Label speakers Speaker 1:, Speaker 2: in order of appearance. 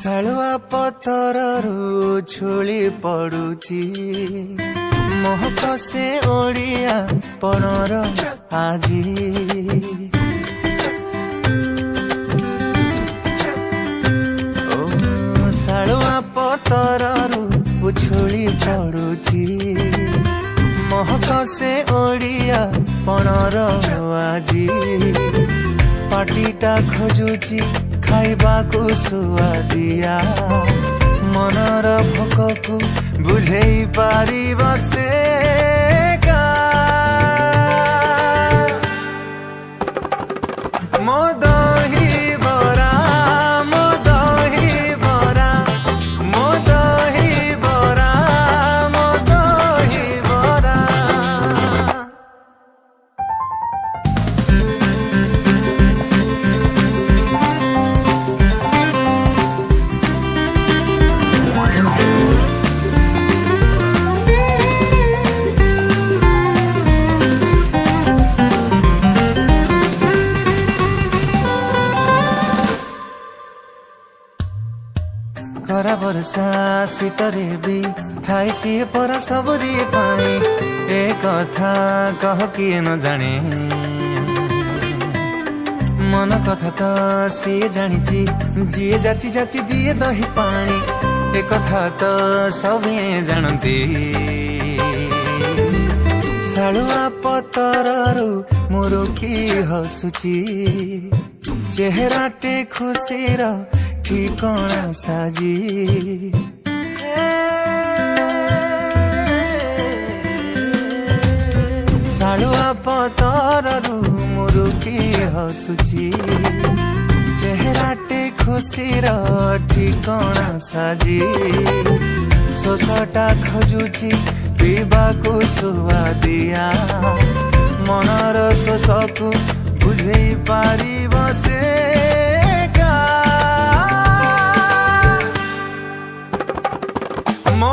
Speaker 1: ଶାଳୁଆ ପତରରୁ ଝୁଳି ପଡୁଛି ମହକ ସେ ଓଡ଼ିଆ ପଣର ଆଜି ଶାଳୁଆ ପତରରୁ ଝୁଳି ପଡୁଛି ମହକ ସେ ଓଡ଼ିଆ ପଣର ଆଜି ପାଟିଟା ଖୋଜୁଛି ଖାଇବାକୁ ସୁଆଦିଆ ମନର ଭୋକକୁ ବୁଝେଇ ପାରିବ ସେ ମୋ ଦହିବରା ମୋ ଦହିବରା ମୋ ଦହିବରା ମୋ ଦହିବରା। ଖରା ବର୍ଷା ଶୀତରେ ବି ଥାଏ ସିଏ ପରା ସବୁରି ପାଇଁ ଏ କଥା କହ କିଏ ନ ଜାଣେ ମନ କଥା ତ ସିଏ ଜାଣିଛି ଯିଏ ଯାଚି ଯାଚି ଦିଏ ଦହି ପାଣି ଏ କଥା ତ ସଭିଏ ଜାଣନ୍ତି ଶାଳୁଆ ପତରରୁ ମୁରୁକି ହସୁଛି ଚେହେରାଟେ ଖୁସିର ଠିକଣା ସାଜି ଶାଳୁଆ ପତରରୁ ମୁରୁକି ହସୁଛି ଚେହେରାଟେ ଖୁସିର ଠିକଣା ସାଜି ଶୋଷଟା ଖୋଜୁଛି ପିଇବାକୁ ସୁଆଦିଆ ମନର ଶୋଷକୁ ବୁଝେଇ ପାରିବ ସେ ମୋ